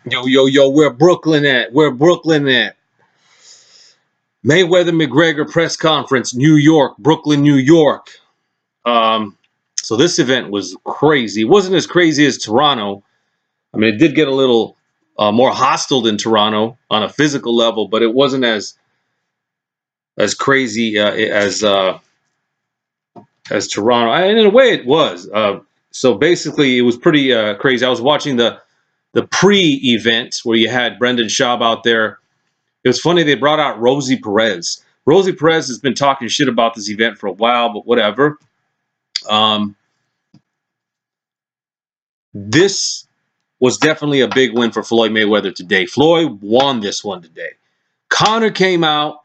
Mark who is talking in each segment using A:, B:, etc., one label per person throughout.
A: Yo, yo, yo, where Brooklyn at? Where Brooklyn at? Mayweather-McGregor press conference, New York, Brooklyn, New York. So this event was crazy. It wasn't as crazy as Toronto. I mean, it did get a little more hostile than Toronto on a physical level, but it wasn't as crazy as Toronto. And in a way, it was. So basically, it was pretty crazy. I was watching the pre-event where you had Brendan Schaub out there. It was funny they brought out Rosie Perez. Rosie Perez has been talking shit about this event for a while, but whatever. This was definitely a big win for Floyd Mayweather today. Floyd won this one today. Conor came out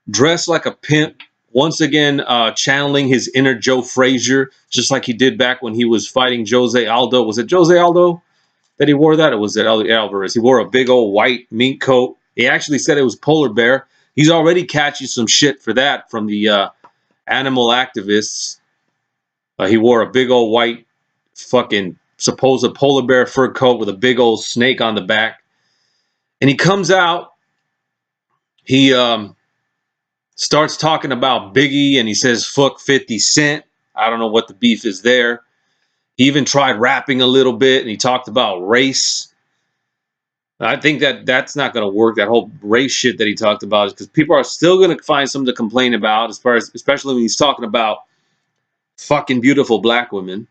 A: dressed like a pimp, once again channeling his inner Joe Frazier, just like he did back when he was fighting Jose Aldo. Was it Jose Aldo that he wore that, or was it Alvarez? He wore a big old white mink coat. He actually said it was polar bear. He's already catching some shit for that from the animal activists. He wore a big old white fucking supposed polar bear fur coat with a big old snake on the back. And he comes out. He starts talking about Biggie, and he says, fuck 50 Cent. I don't know what the beef is there. He even tried rapping a little bit, and he talked about race. I think that's not going to work, that whole race shit that he talked about, because people are still going to find something to complain about, especially when he's talking about fucking beautiful black women.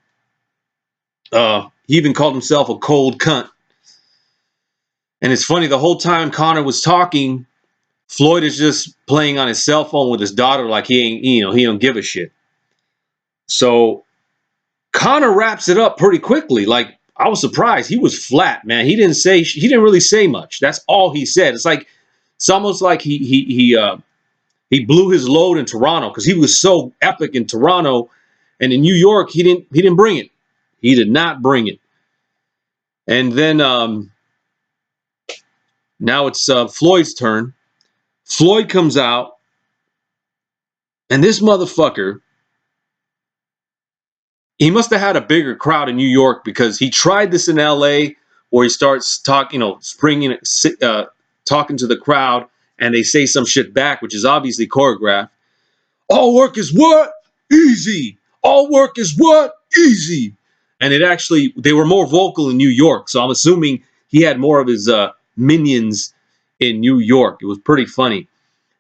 A: He even called himself a cold cunt. And it's funny, the whole time Conor was talking, Floyd is just playing on his cell phone with his daughter like he don't give a shit. So Conor wraps it up pretty quickly. Like, I was surprised. He was flat, man. He didn't really say much. That's all he said. It's almost like he blew his load in Toronto because he was so epic in Toronto, and in New York he didn't bring it. He did not bring it. And then now it's Floyd's turn. Floyd comes out, and this motherfucker, he must have had a bigger crowd in New York, because he tried this in LA where he starts talking to the crowd, and they say some shit back, which is obviously choreographed. All work is what? Easy. All work is what? Easy. And they were more vocal in New York. So I'm assuming he had more of his minions in New York. It was pretty funny.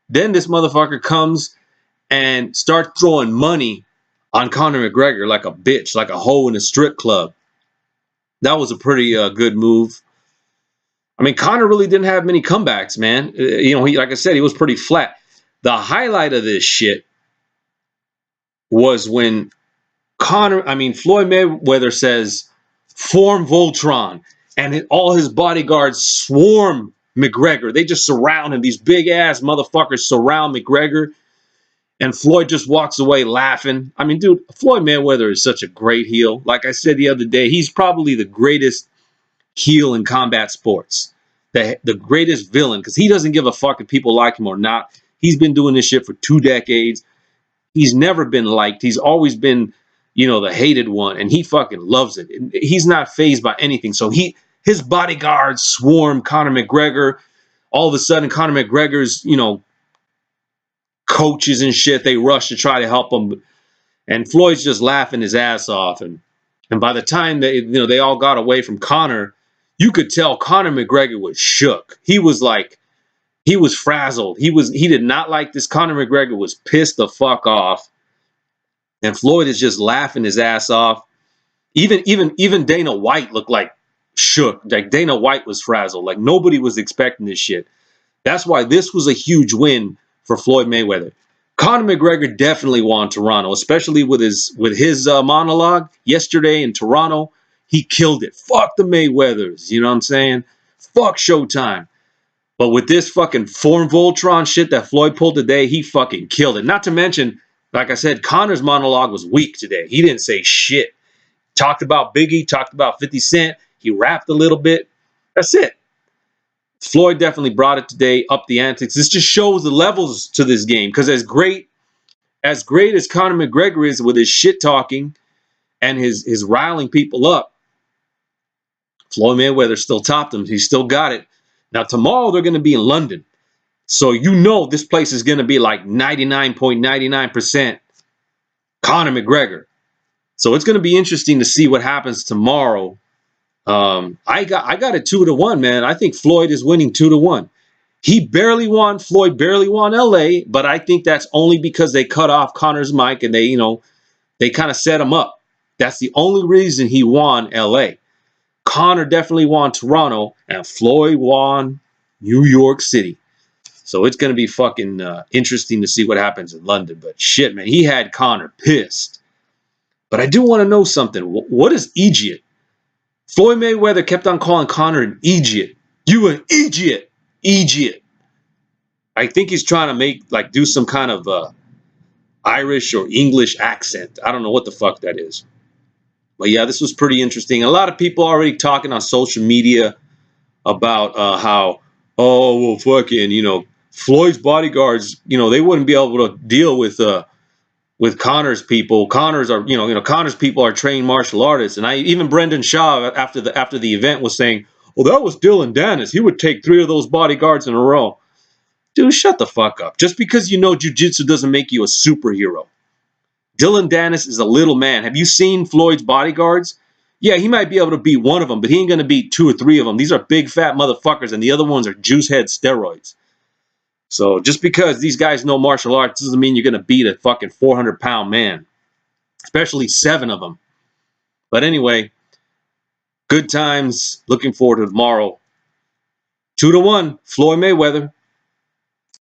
A: Then this motherfucker comes and starts throwing money on Conor McGregor like a bitch, like a hoe in a strip club. That was a pretty good move. I mean, Conor really didn't have many comebacks, man. Like I said, he was pretty flat. The highlight of this shit was when Floyd Mayweather says, form Voltron, and all his bodyguards swarm McGregor. They just surround him. These big ass motherfuckers surround McGregor, and Floyd just walks away laughing. I mean, dude, Floyd Mayweather is such a great heel. Like I said the other day, he's probably the greatest heel in combat sports, the greatest villain, because he doesn't give a fuck if people like him or not. He's been doing this shit for 2 decades. He's never been liked. He's always been, the hated one, and he fucking loves it. He's not fazed by anything. So his bodyguards swarm Conor McGregor. All of a sudden, Conor McGregor's, coaches and shit, they rush to try to help him, and Floyd's just laughing his ass off. And by the time they all got away from Conor, you could tell Conor McGregor was shook. He was frazzled. He did not like this. Conor McGregor was pissed the fuck off. And Floyd is just laughing his ass off. Even Dana White looked like shook. Like Dana White was frazzled. Like nobody was expecting this shit. That's why this was a huge win for Floyd Mayweather. Conor McGregor definitely won Toronto, especially with his monologue yesterday in Toronto. He killed it. Fuck the Mayweathers. You know what I'm saying? Fuck Showtime. But with this fucking form Voltron shit that Floyd pulled today, he fucking killed it. Not to mention, like I said, Conor's monologue was weak today. He didn't say shit. Talked about Biggie, talked about 50 Cent. He rapped a little bit. That's it. Floyd definitely brought it today, up the antics. This just shows the levels to this game, because as great as Conor McGregor is with his shit talking and his riling people up, Floyd Mayweather still topped him. He still got it. Now, tomorrow they're going to be in London. So you know this place is going to be like 99.99% Conor McGregor. So it's going to be interesting to see what happens tomorrow. I got it 2-1, man. I think Floyd is winning 2-1. He barely won. Floyd barely won LA, but I think that's only because they cut off Conor's mic and they kind of set him up. That's the only reason he won LA. Conor definitely won Toronto, and Floyd won New York City. So it's going to be fucking interesting to see what happens in London. But shit, man, he had Conor pissed. But I do want to know something. What is idiot? Floyd Mayweather kept on calling Conor an idiot. You an idiot. Idiot. I think he's trying to do some kind of Irish or English accent. I don't know what the fuck that is. But yeah, this was pretty interesting. A lot of people already talking on social media about how, oh, well, fucking, Floyd's bodyguards, they wouldn't be able to deal with Conor's people. Conor's people are trained martial artists. And even Brendan Shaw after the event was saying, well, that was Dylan Dennis. He would take 3 of those bodyguards in a row. Dude, shut the fuck up. Just because you know jiu-jitsu doesn't make you a superhero. Dylan Dennis is a little man. Have you seen Floyd's bodyguards? Yeah, he might be able to beat one of them, but he ain't going to beat 2 or 3 of them. These are big, fat motherfuckers, and the other ones are juice head steroids. So just because these guys know martial arts doesn't mean you're going to beat a fucking 400-pound man, especially 7 of them. But anyway, good times. Looking forward to tomorrow. 2-1, Floyd Mayweather.